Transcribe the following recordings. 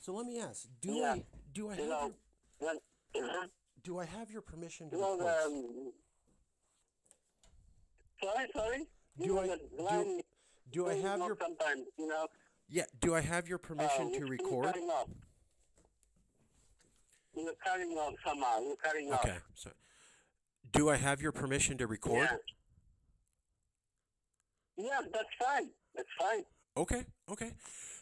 So let me ask: Yeah, do I you have know, your when, uh do I have your permission to you know, record? sorry, you Do know, I the do line is do I going have off your sometimes, Yeah, do I have your permission it's to still record? cutting off. You're cutting off somehow, you're cutting off. Okay, so do I have your permission to record? Yeah, yeah, that's fine. That's fine. Okay, okay. Yeah,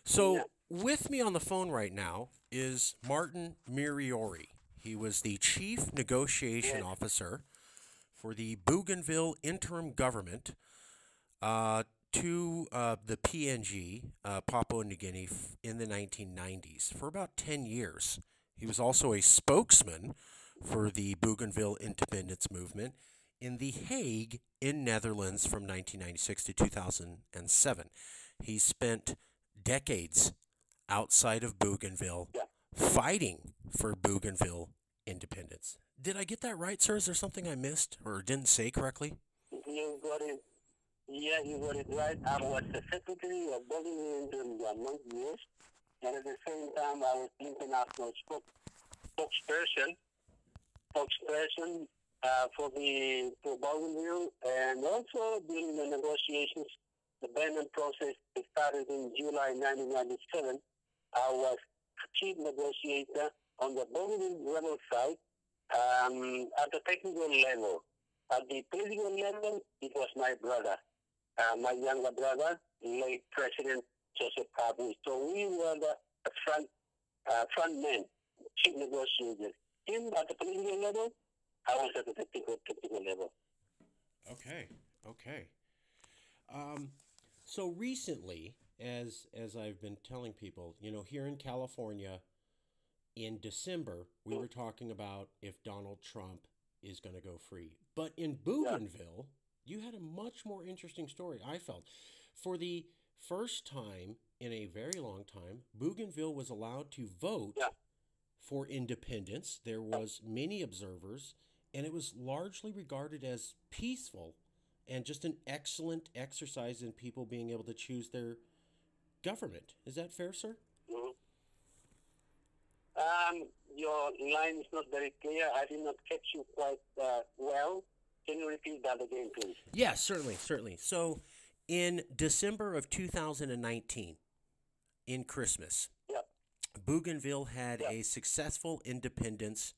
So with me on the phone right now is Martin Miriori. He was the chief negotiation yes, officer for the Bougainville interim government uh, to the PNG, Papua New Guinea, in the 1990s for about 10 years. He was also a spokesman for the Bougainville Independence movement in The Hague in Netherlands from 1996 to 2007. He spent decades outside of Bougainville yeah. fighting for Bougainville independence. Did I get that right, sir? Is there something I missed or didn't say correctly? You got it. Yeah, you got it right. I was the secretary of Bougainville during the month years, and at the same time, I was international spokesperson, spokesperson for Bougainville, and also during the negotiations, the Benin process started in July 1997. I was chief negotiator on the Bougainville rebel side at the technical level. At the political level, it was my brother, my younger brother, late President Joseph Kabul. So we were the front men, chief negotiators. Him at the political level, I was at the technical level. Okay, okay. Um, so recently, as I've been telling people, here in California, in December, we were talking about if Donald Trump is going to go free. But in Yeah, Bougainville, you had a much more interesting story, I felt. For the first time in a very long time, Bougainville was allowed to vote yeah, for independence. There was many observers, and it was largely regarded as peaceful and just an excellent exercise in people being able to choose their government. Is that fair, sir? mhm. Your line is not very clear. I did not catch you quite well. Can you repeat that again, please? Yeah, certainly, certainly. So, in December of 2019, in Christmas, Yeah, Bougainville had yeah, a successful independence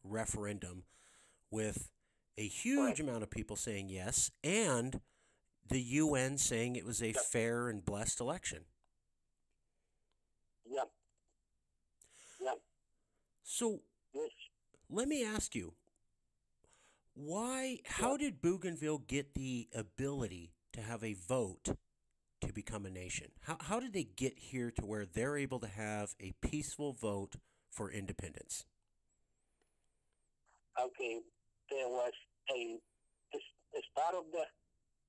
referendum with a huge correct. amount of people saying yes, and the UN saying it was a Yeah, fair and blessed election. yeah, yeah, So, yes, let me ask you, yeah. how did Bougainville get the ability to have a vote to become a nation? How did they get here to where they're able to have a peaceful vote for independence? Okay, there was a, as, as part of the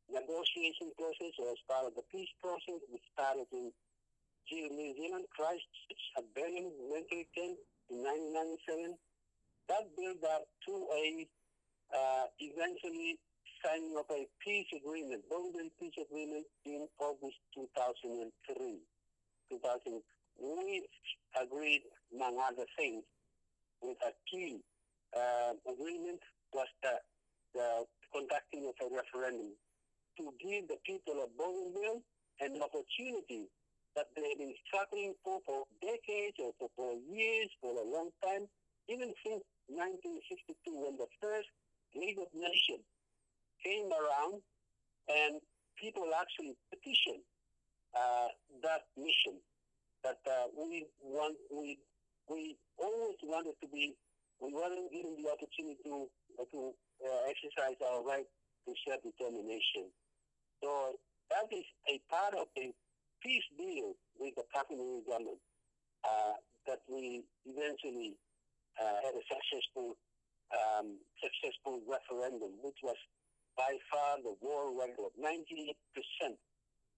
negotiation process or as part of the peace process, we started in New Zealand, Christchurch, at Birmingham military camp in 1997. That built up to a eventually signing of a peace agreement, Bougainville Peace Agreement in August 2003. 2000, we agreed, among other things, with a key agreement was the conducting of a referendum to give the people of Bougainville an opportunity that they've been struggling for decades or for years, for a long time, even since 1962 when the first League of Nations came around and people actually petitioned that mission that we always wanted to be, we weren't given the opportunity to exercise our right to self-determination. So that is a part of the peace deal with the Papua government that we eventually had a successful referendum, which was by far the world record. 98%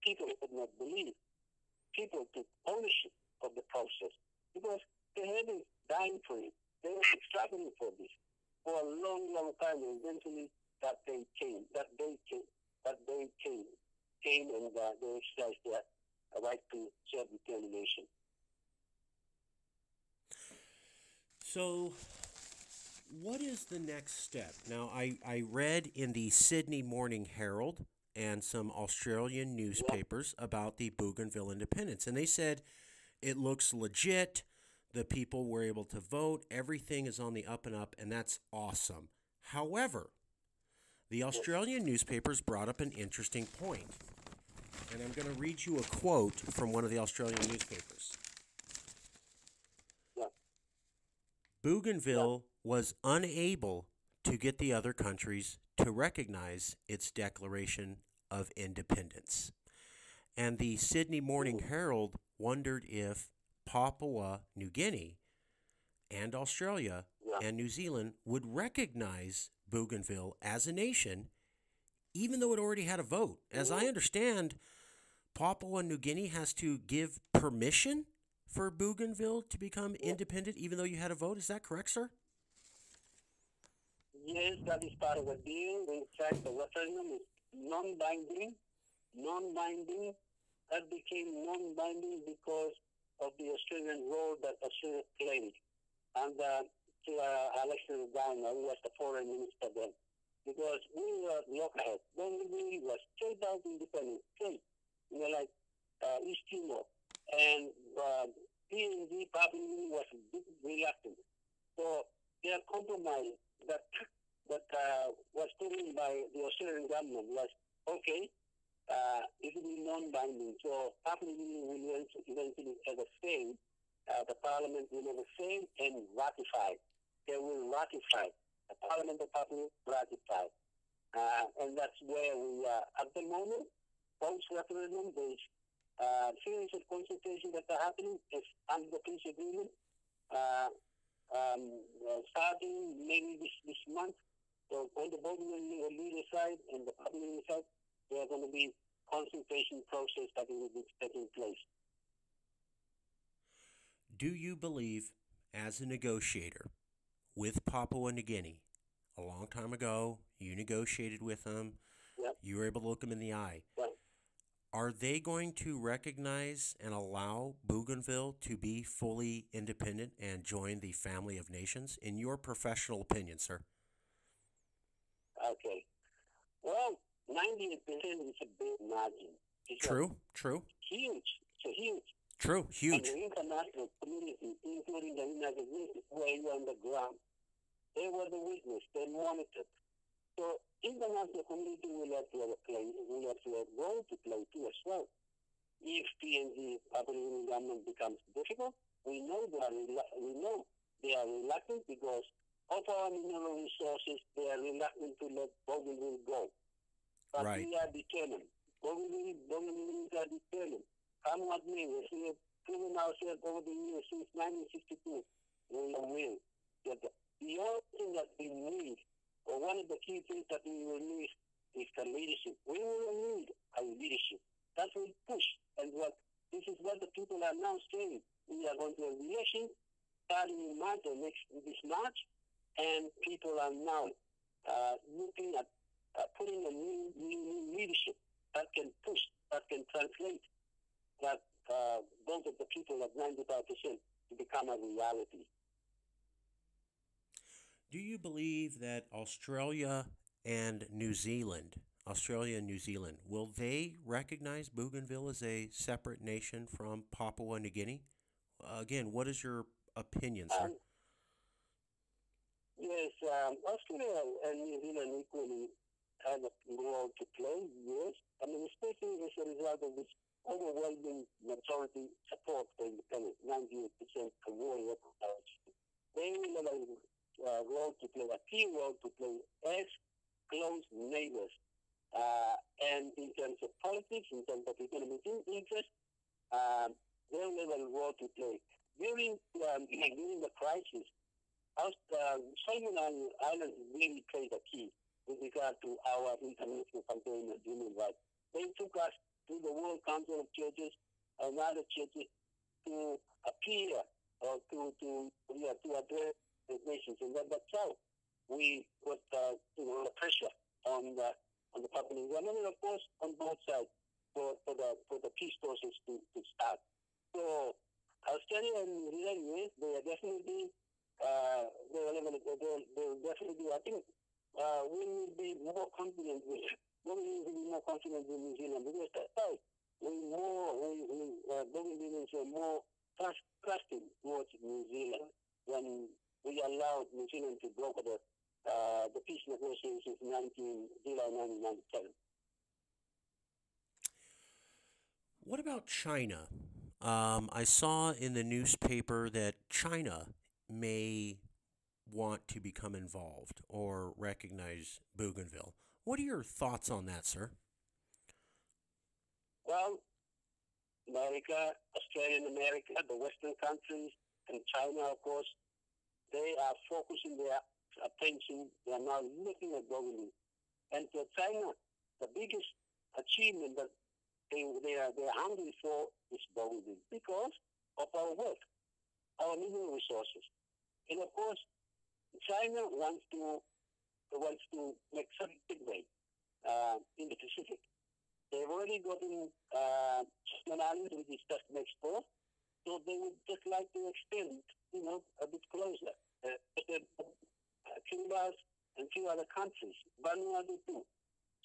people could not believe. People took ownership of the process because they had been dying for it. They were struggling for this for a long, long time. And eventually, that day came. Came, and they exercised their right to self-determination. So, what is the next step? Now, I read in the Sydney Morning Herald and some Australian Yeah. newspapers about the Bougainville Independence, and they said it looks legit. The people were able to vote. Everything is on the up and up, and that's awesome. However, the Australian newspapers brought up an interesting point, and I'm going to read you a quote from one of the Australian newspapers. Yeah. Bougainville was unable to get the other countries to recognize its Declaration of Independence. And the Sydney Morning Herald wondered if Papua New Guinea and Australia Yeah. and New Zealand would recognize Bougainville as a nation, even though it already had a vote. As I understand, Papua New Guinea has to give permission for Bougainville to become independent, even though you had a vote. Is that correct, sir? Yes, that is part of the deal. In fact, the referendum is non-binding. Non-binding. That became non-binding because of the Australian role that Australia played. And to Alexander Garner, who was the foreign minister then. Because we were lockerheads. Bougainville was straight out independent, straight. Like East Timor. And PNG probably was a bit reluctant. So their compromise that was put in by the Australian government was, okay, it will be non-binding. So Papua New Guinea will eventually ever fail. The parliament will never fail and ratify. They will ratify. The parliament of Papua will ratify. And that's where we are at the moment. Post-referendum, there's series of consultations that are happening is under the peace agreement. Starting maybe this month. So on the Bougainville leader side and the Papua side, there are going to be consultation process that will be taking place. Do you believe, as a negotiator with Papua New Guinea, a long time ago, you negotiated with them, Yep. you were able to look them in the eye. Yep. Are they going to recognize and allow Bougainville to be fully independent and join the family of nations, in your professional opinion, sir? Okay. Well, 98% is a big margin. It's True. huge. It's huge. True, huge. And the international community, including the United Nations, were on the ground. They were the witness. They monitored. So international community will have to have a play. Will have to have a role to play too as well. If PNG Papua government becomes difficult, we know they are reluctant because of our mineral resources. They are reluctant to let Bougainville go. But Right. we are determined. Bougainville are determined. Come what may, we have proven ourselves over the years since 1962. We will. The only thing that we need, or one of the key things that we will need, is the leadership. We will need a leadership. That's what we push. And this is what the people are now saying. We are going to have elections starting in March or this March, and people are now looking at putting a new leadership that can push, that can translate that vote of the people of 95% to become a reality. Do you believe that Australia and New Zealand, will they recognize Bougainville as a separate nation from Papua New Guinea? Again, what is your opinion, sir? Yes, Australia and New Zealand equally have a role to play, yes. I mean, especially as a result of this overwhelming majority support for independence, 98% award. They will have a role to play, a key role to play as close neighbors. And in terms of politics, in terms of economic interest, they will have a role to play. During the crisis, Solomon Islands really played a key with regard to our international campaign of human rights. They took us to the World Council of Churches and other churches to appear or to address the nations, and that's how we put the pressure on the Papua government, and of course on both sides for the peace process to start. So Australia and New Zealand, yes, they are definitely they'll definitely do. I think we will be more confident with. We will be more confident with New Zealand because that's how Bougainville are more trusting towards New Zealand when we allowed New Zealand to broker the peace negotiations in July 1997. What about China? I saw in the newspaper that China may want to become involved or recognize Bougainville. What are your thoughts on that, sir? Well, America, Australian America, the Western countries, and China, of course, they are focusing their attention. They are now looking at Bougainville. And for China, the biggest achievement that they're hungry for is Bougainville because of our work, our mineral resources. And of course, China wants to make some big way in the Pacific. They've already gotten Island, which is just next door, so they would just like to extend, a bit closer. Cuba and few other countries, Vanuatu too.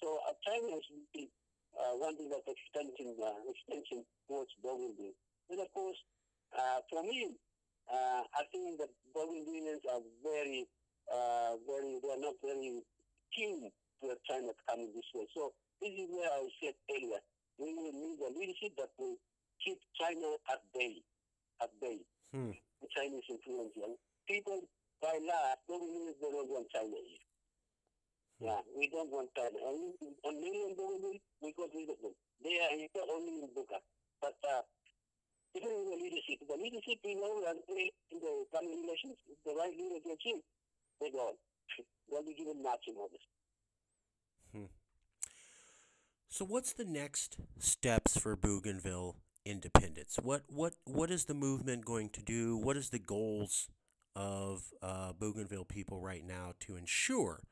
So China is really wanting that extension towards Bougainville. And of course, for me, I think that Bougainvilleans are they are not very keen to China coming this way. So this is where I said earlier, we will need a leadership that will keep China at bay. The Chinese influence. People, by large, Bougainville, they don't want China here. Yeah, we don't want China. And on mainland Bougainville, we got rid of them. They are here only in Buka. But even in the leadership, in the coming elections, if the right leader gets in, they go on. They'll be given marching orders. So, what's the next steps for Bougainville Independence? What is the movement going to do? What is the goals of Bougainville people right now to ensure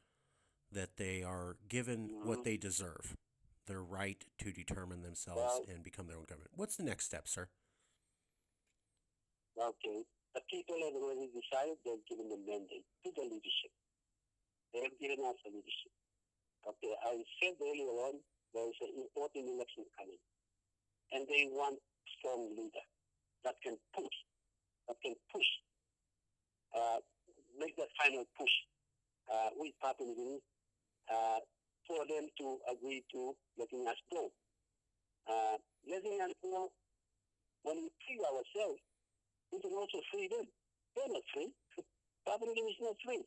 that they are given what they deserve, their right to determine themselves and become their own government? What's the next step, sir? Okay. The people have already decided they've given the mandate to the leadership. They have given us the leadership. Okay, I said earlier on, there is an important election coming. And they want a strong leader that can push, make that final push with Papua New Guinea for them to agree to letting us go. Letting us go, when we free ourselves, we can also free them. They're not free. Papua New Guinea is not free.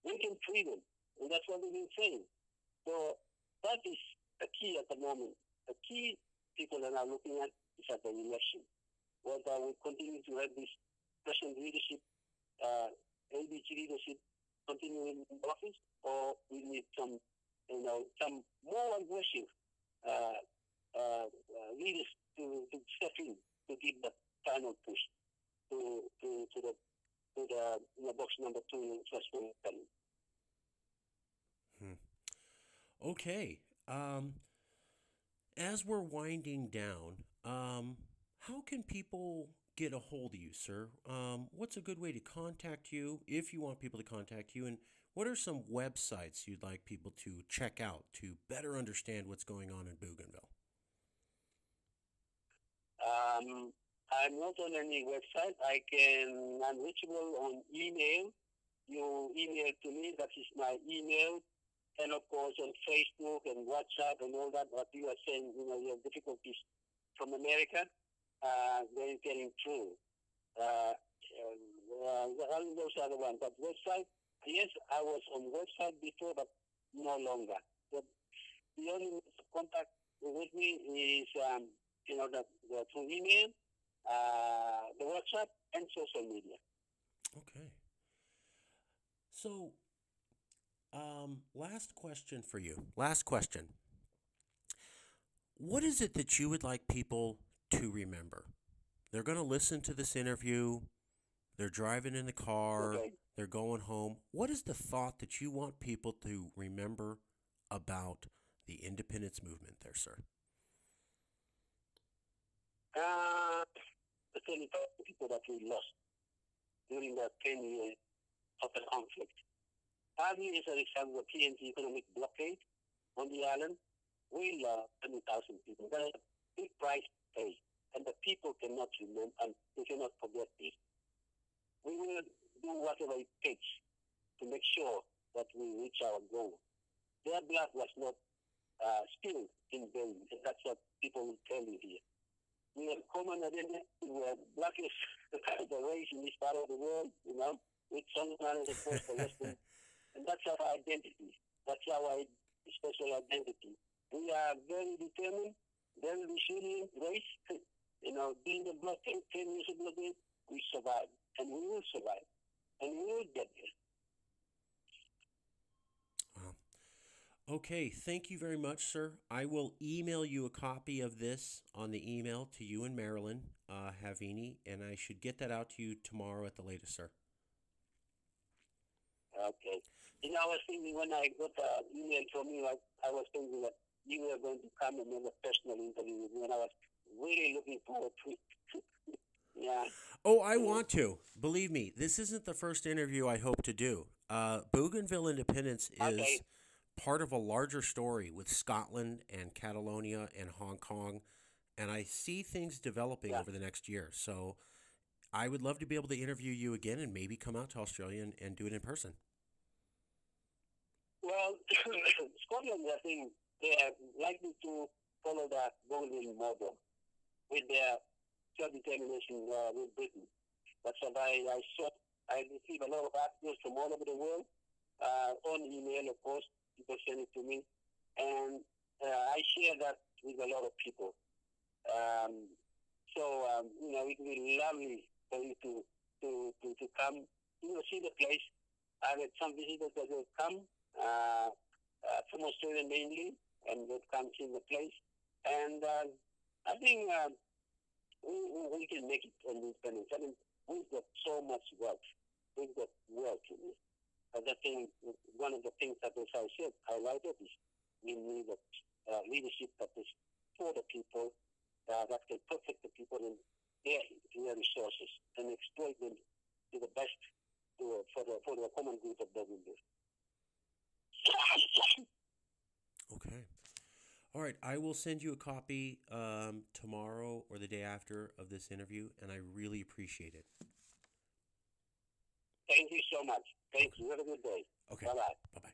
We can free them, and that's what we've been saying. So that is the key at the moment. The key people are now looking at is at the election. Whether we continue to have this present leadership, LBG leadership, continuing in office, or we need some more aggressive leaders to step in to give the final push to the box number 2 in first one. Okay. As we're winding down, how can people get a hold of you, sir? What's a good way to contact you if you want people to contact you? And what are some websites you'd like people to check out to better understand what's going on in Bougainville? I'm not on any website. I'm reachable on email. You email to me, that is my email. And of course on Facebook and WhatsApp and all that, what you are saying, you have difficulties from America, they're getting through. Those are the ones. But website, yes, I was on website before, but no longer. The only contact with me is, the through email, the WhatsApp, and social media. Okay. So, last question for you. Last question. What is it that you would like people to remember? They're going to listen to this interview. They're driving in the car. Okay. They're going home. What is the thought that you want people to remember about the independence movement there, sir? The 25 people that we lost. during the 10 years of the conflict. 5 years as a result of the PNG economic blockade on the island, we lost 20,000 people. That's a big price to pay, and the people cannot remember, and they cannot forget this. We will do whatever it takes to make sure that we reach our goal. Their blood was not spilled in vain, and that's what people will tell you here. We have common identity. Black is the kind of the race in this part of the world, with some others across the Western. And that's our identity. That's our special identity. We are very determined, very resilient race. During the blockade, 10 years of blockade, we survived. And we will survive. And we will get there. Okay, thank you very much, sir. I will email you a copy of this on the email to you and Marilyn Havini, and I should get that out to you tomorrow at the latest, sir. Okay. I was thinking when I got an email from you, I was thinking that you were going to come and have a personal interview with me, and I was really looking forward to it. Yeah. Oh, I want to. Believe me, this isn't the first interview I hope to do. Bougainville Independence is part of a larger story with Scotland and Catalonia and Hong Kong, and I see things developing over the next year. So I would love to be able to interview you again and maybe come out to Australia and do it in person. Well, Scotland, I think they are likely to follow that Bougainville model with their self-determination with Britain. That's what I saw. I received a lot of articles from all over the world on email, of course. People send it to me, and I share that with a lot of people. It will be lovely for you to come, see the place. I've had some visitors that will come from Australia mainly, and they've come see the place. And I think we can make it on independence. I mean, we've got so much wealth. We've got wealth in it. One of the things that, as I said, highlighted is we need a leadership that is for the people, that can protect the people and their resources and exploit them to the best for the common good of Bougainville. Okay. All right. I will send you a copy tomorrow or the day after of this interview, and I really appreciate it. Thank you so much. Thank you. Have a good day. Okay. Bye-bye. Bye-bye.